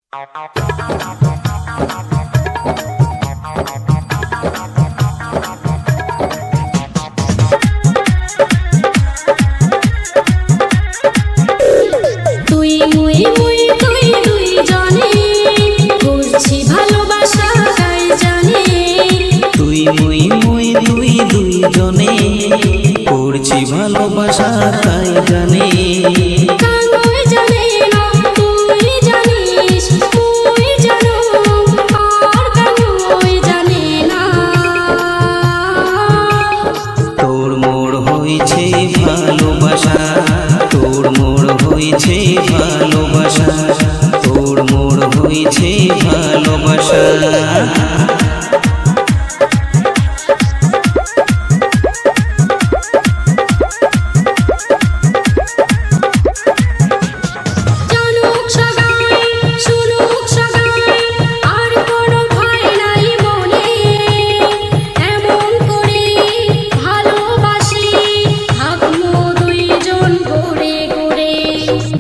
তুই মুই মুই তুই দুই জনে করছি ভালোবাসা তাই জানে। তুই মুই মুই তুই দুই জনে করছি ভালোবাসা তাই জানে। কাঙ্গুই জানে না তুই জানিস, তুই জানো আর কাঙ্গুই জানে না। তোর মোর হইছে ভালোবাসা, তোর মোর হইছে ভালোবাসা, তোর মোর হইছে ভালোবাসা।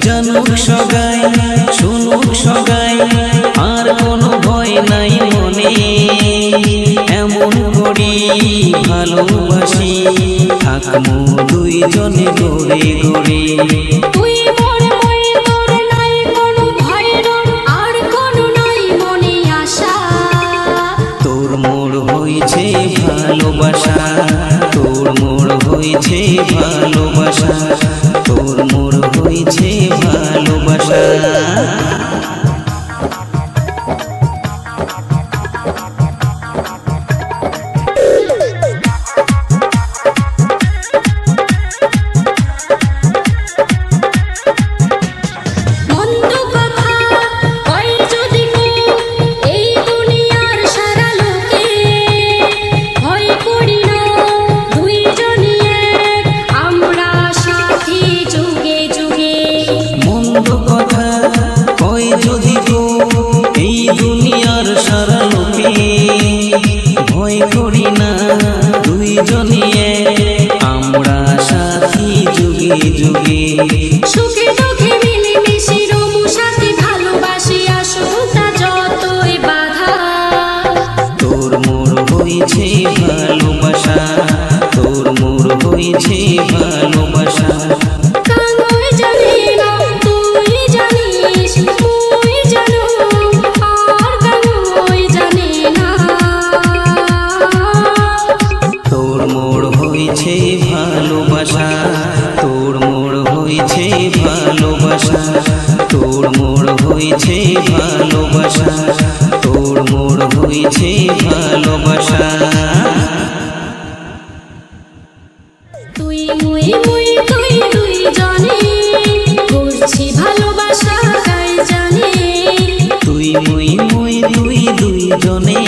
জানুক সগাই শুনুক সগাই আর কোনো ভয় নাই মনে, এমন করি ভালোবাসি থাকমু দুইজনে গড়ে গড়ে। তুই মোর মই তোর নাই কোনো ভয় আর কোনো নাই মনে আশা। তোর মোর হইছে ভালোবাসা, তোর মোর হইছে ভালোবাসা, তোর মোর হইছে ভালোবাসা। মন্দ কথা কই যদি এই দুনিয়ার সারা লোকে, ভয় করি না দুইজনে আমরা সাথী যুগে যুগে। মন্দ কথা কয় যদি গো এই দুনিয়ার সারা লোকে, ভয় করি না দুইজনে আমরা সাথী যুগে যুগে। সুখে দুঃখে মিলেমিশে রমু সাথে ভালোবাসি আসুতা যতই বাধা। তোর মোর হইছে ভালোবাসা, তোর মোর হইছে ভালোবাসা। কাঙ্গুই জানে না তুই জানিস, তুই জানো আর কাঙ্গুই জানে না। তোর মোর হইছে ভালোবাসা, তোর মোর হইছে ভালোবাসা, তোর মোর হইছে ভালোবাসা, তোর মোর হইছে ভালোবাসা। তুই মুই মুই তুই দুই জনে করছি ভালোবাসা তাই জানে। তুই মুই মুই তুই দুই জনে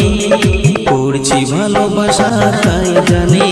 করছি ভালোবাসা তাই জানে।